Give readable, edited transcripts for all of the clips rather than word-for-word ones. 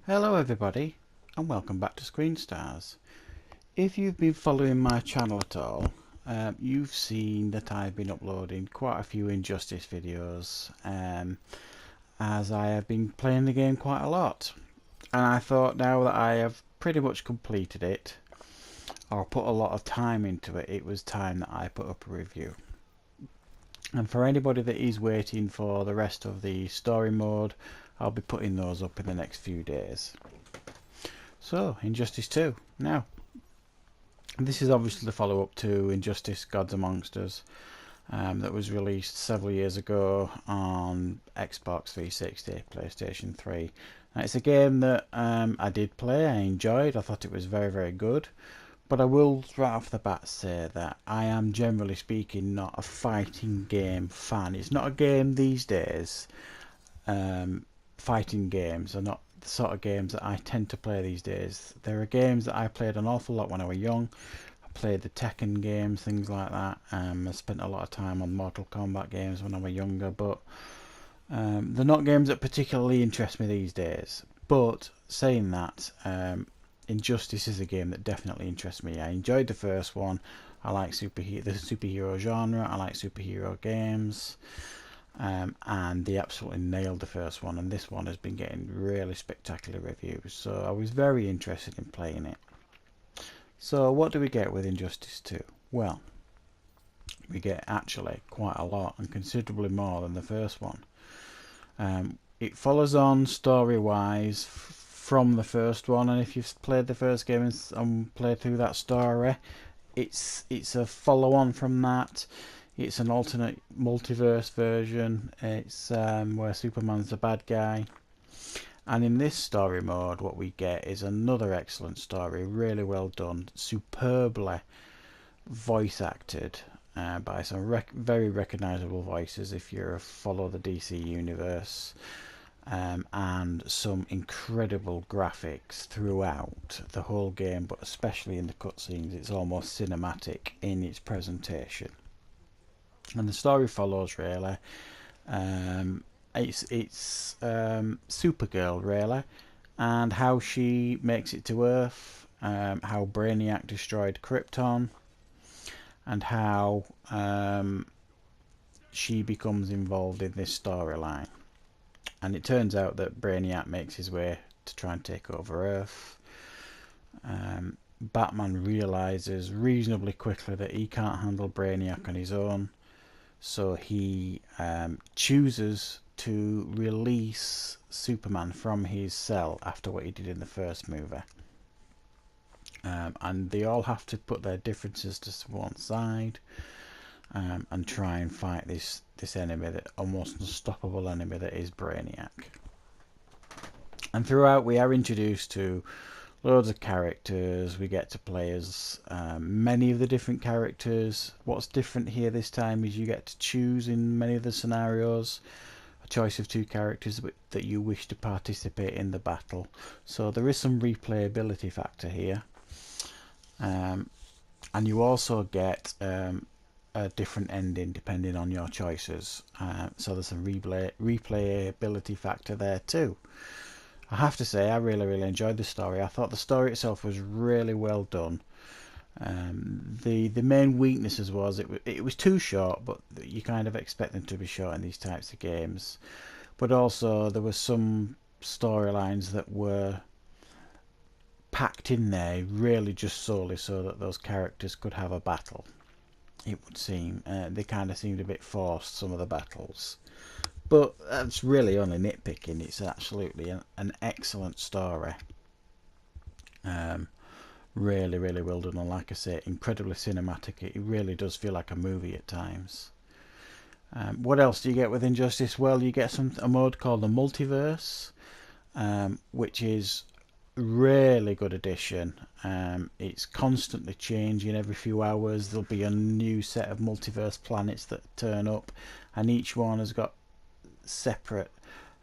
Hello everybody and welcome back to Screen Stars. If you've been following my channel at all, you've seen that I've been uploading quite a few Injustice videos as I have been playing the game quite a lot, and I thought now that I have pretty much completed it or put a lot of time into it, it was time that I put up a review. And for anybody that is waiting for the rest of the story mode, I'll be putting those up in the next few days. So, Injustice 2. Now, this is obviously the follow-up to Injustice Gods Amongst Us that was released several years ago on Xbox 360, PlayStation 3. Now, it's a game that I did play, I enjoyed, I thought it was very, very good. But I will right off the bat say that I am, generally speaking, not a fighting game fan. It's not a game these days. Fighting games are not the sort of games that I tend to play these days. There are games that I played an awful lot when I was young. I played the Tekken games, things like that. I spent a lot of time on Mortal Kombat games when I was younger, but they're not games that particularly interest me these days. But saying that, Injustice is a game that definitely interests me. I enjoyed the first one. I like the superhero genre. I like superhero games. And they absolutely nailed the first one, and this one has been getting really spectacular reviews, so I was very interested in playing it. So what do we get with Injustice 2? Well, we get actually quite a lot, and considerably more than the first one. It follows on story-wise from the first one, and if you've played the first game and played through that story, it's a follow-on from that. It's an alternate multiverse version. It's where Superman's the bad guy. And in this story mode, what we get is another excellent story, really well done, superbly voice acted by some very recognisable voices if you follow the DC universe, and some incredible graphics throughout the whole game, but especially in the cutscenes. It's almost cinematic in its presentation. And the story follows really. It's Supergirl really, and how she makes it to Earth, how Brainiac destroyed Krypton, and how she becomes involved in this storyline. And it turns out that Brainiac makes his way to try and take over Earth. Batman realizes reasonably quickly that he can't handle Brainiac on his own, so he chooses to release Superman from his cell after what he did in the first movie. And they all have to put their differences to one side and try and fight this enemy, that almost unstoppable enemy that is Brainiac. And throughout we are introduced to loads of characters. We get to play as many of the different characters. What's different here this time is you get to choose in many of the scenarios a choice of two characters that you wish to participate in the battle. So there is some replayability factor here. And you also get a different ending depending on your choices. So there's some replayability factor there too. I have to say, I really enjoyed the story. I thought the story itself was really well done. The main weaknesses was it was too short, but you kind of expect them to be short in these types of games. But also there were some storylines that were packed in there really just solely so that those characters could have a battle. It would seem they kind of seemed a bit forced, some of the battles. But that's really only nitpicking. It's absolutely an excellent story. Really well done, and like I say, incredibly cinematic. It really does feel like a movie at times. What else do you get with Injustice? Well, you get a mode called the Multiverse, which is really good addition. It's constantly changing. Every few hours there'll be a new set of multiverse planets that turn up, and each one has got separate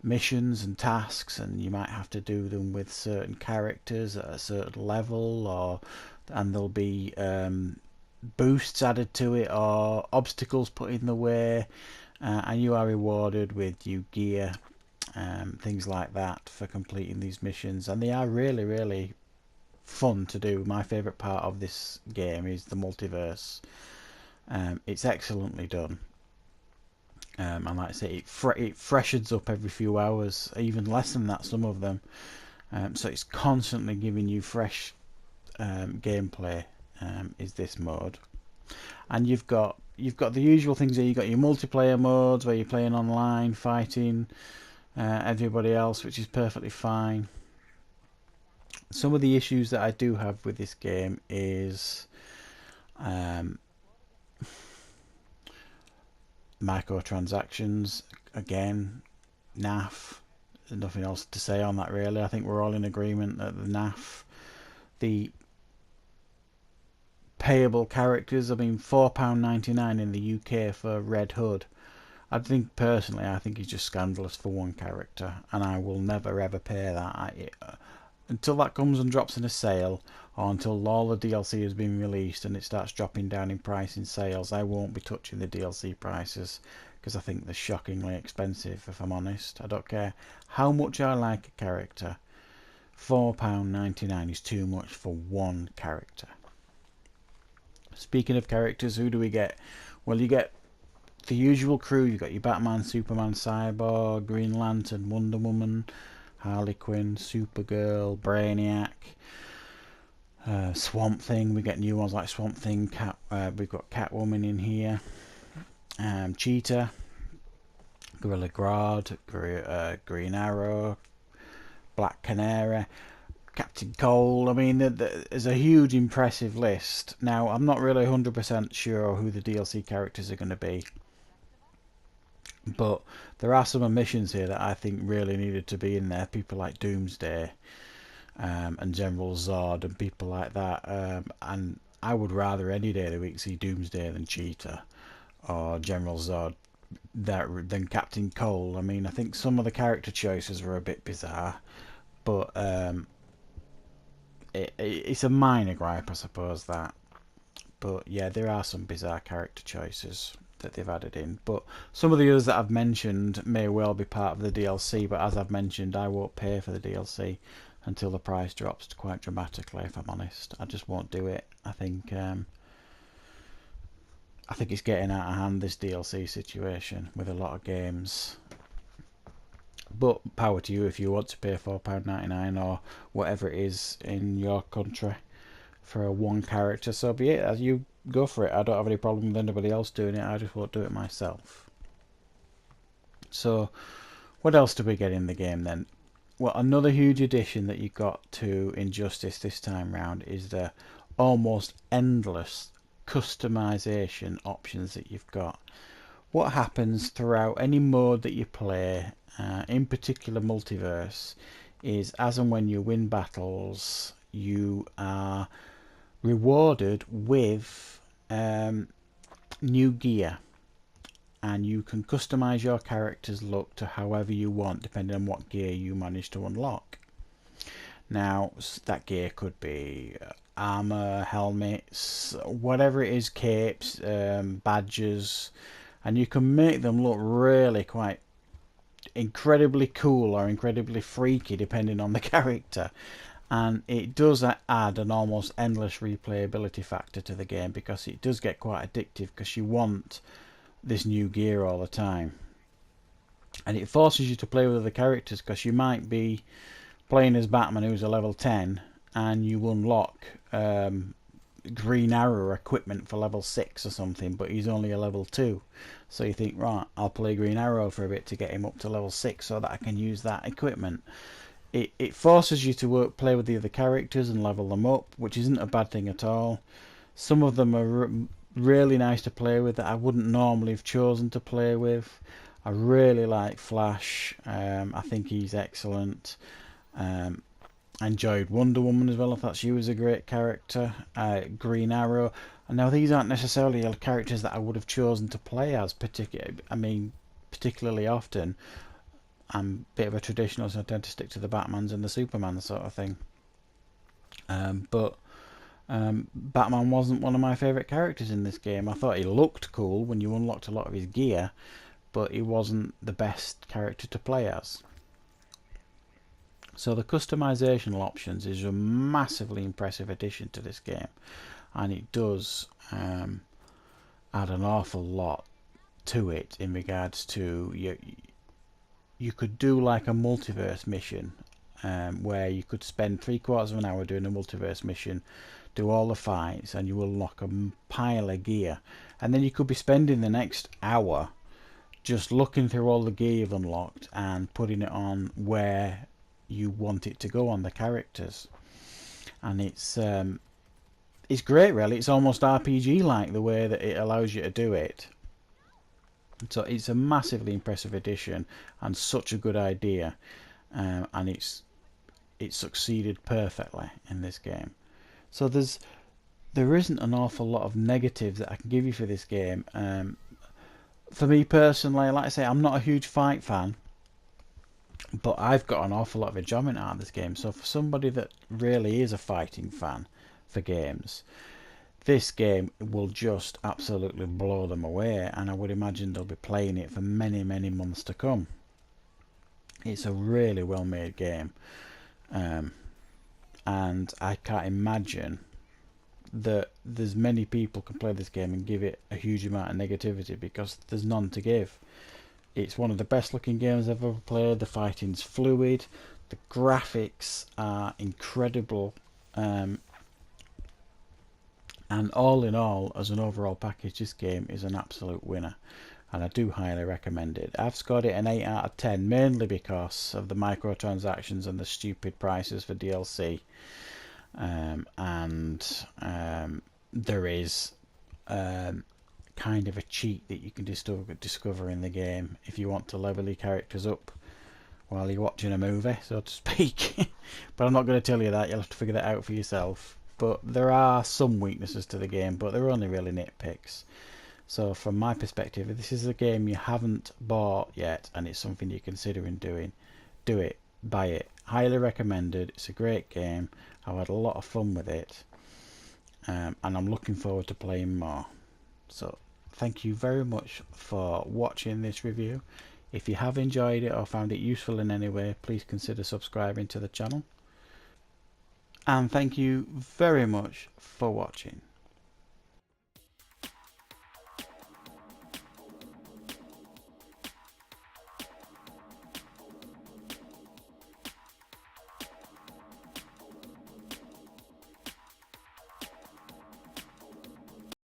missions and tasks, and you might have to do them with certain characters at a certain level, and there'll be boosts added to it or obstacles put in the way, and you are rewarded with new gear things like that for completing these missions, and they are really, really fun to do. My favourite part of this game is the multiverse. It's excellently done. And like I say, it freshens up every few hours, even less than that, some of them. So it's constantly giving you fresh gameplay. Is this mode, and you've got the usual things there. You've got your multiplayer modes where you're playing online, fighting everybody else, which is perfectly fine. Some of the issues that I do have with this game is microtransactions. Again, naff. There's nothing else to say on that really. I think we're all in agreement that the naff, the payable characters, I mean £4.99 in the UK for Red Hood. I think personally, I think he's just scandalous for one character, and I will never ever pay that. Until that comes and drops in a sale, or until all the DLC has been released and it starts dropping down in price in sales, I won't be touching the DLC prices, because I think they're shockingly expensive, if I'm honest. I don't care how much I like a character, £4.99 is too much for one character. Speaking of characters, who do we get? Well, you get the usual crew. You got your Batman, Superman, Cyborg, Green Lantern, Wonder Woman, Harley Quinn, Supergirl, Brainiac, Swamp Thing. We get new ones like Swamp Thing, we've got Catwoman in here, Cheetah, Gorilla Grodd, Green Arrow, Black Canary, Captain Cold. I mean, there's a huge, impressive list. Now, I'm not really 100% sure who the DLC characters are going to be, but there are some omissions here that I think really needed to be in there. People like Doomsday and General Zod and people like that. And I would rather any day of the week see Doomsday than Cheetah or General Zod than Captain Cold. I mean, I think some of the character choices were a bit bizarre, but it's a minor gripe, I suppose, that. But yeah, there are some bizarre character choices that they've added in, but some of the others that I've mentioned may well be part of the DLC, but as I've mentioned, I won't pay for the DLC until the price drops quite dramatically, if I'm honest. I just won't do it. I think it's getting out of hand, this DLC situation, with a lot of games. But power to you if you want to pay £4.99 or whatever it is in your country for a one character, so be it. As you go for it. I don't have any problem with anybody else doing it. I just won't do it myself. So what else do we get in the game then? Well, another huge addition that you got to Injustice this time round is the almost endless customization options that you've got. What happens throughout any mode that you play, in particular multiverse, is as and when you win battles, you are rewarded with new gear, and you can customize your character's look to however you want, depending on what gear you manage to unlock. Now, that gear could be armor, helmets, whatever it is, capes, badges, and you can make them look really quite incredibly cool or incredibly freaky depending on the character. And it does add an almost endless replayability factor to the game, because it does get quite addictive, because you want this new gear all the time. And it forces you to play with other characters, because you might be playing as Batman, who's a level 10, and you unlock Green Arrow equipment for level 6 or something, but he's only a level 2. So you think, right, I'll play Green Arrow for a bit to get him up to level 6 so that I can use that equipment. It forces you to play with the other characters and level them up, which isn't a bad thing at all. Some of them are really nice to play with that I wouldn't normally have chosen to play with. I really like Flash. I think he's excellent. I enjoyed Wonder Woman as well. I thought she was a great character. Green Arrow. And now these aren't necessarily characters that I would have chosen to play as particularly often. I'm a bit of a traditionalist, so I tend to stick to the Batmans and the Superman sort of thing. But Batman wasn't one of my favourite characters in this game. I thought he looked cool when you unlocked a lot of his gear, but he wasn't the best character to play as. So the customizational options is a massively impressive addition to this game, and it does add an awful lot to it in regards to you could do like a multiverse mission, where you could spend 3/4 of an hour doing a multiverse mission, do all the fights, and you will unlock a pile of gear, and then you could be spending the next hour just looking through all the gear you've unlocked and putting it on where you want it to go on the characters. And it's great, really. It's almost RPG like the way that it allows you to do it. So it's a massively impressive addition and such a good idea, and it's succeeded perfectly in this game. So there isn't an awful lot of negatives that I can give you for this game. For me personally, like I say, I'm not a huge fight fan, but I've got an awful lot of enjoyment out of this game. So for somebody that really is a fighting fan for games, this game will just absolutely blow them away, and I would imagine they'll be playing it for many, many months to come. It's a really well made game, and I can't imagine that there's many people can play this game and give it a huge amount of negativity, because there's none to give. It's one of the best looking games I've ever played. The fighting's fluid, the graphics are incredible, and all in all, as an overall package, this game is an absolute winner, and I do highly recommend it. I've scored it an 8 out of 10, mainly because of the microtransactions and the stupid prices for DLC. There is kind of a cheat that you can discover in the game if you want to level your characters up while you're watching a movie, so to speak. But I'm not going to tell you that. You'll have to figure that out for yourself. But there are some weaknesses to the game, but they're only really nitpicks. So from my perspective, if this is a game you haven't bought yet and it's something you're considering doing, do it, buy it. Highly recommended. It's a great game. I've had a lot of fun with it, and I'm looking forward to playing more. So thank you very much for watching this review. If you have enjoyed it or found it useful in any way, please consider subscribing to the channel. And thank you very much for watching.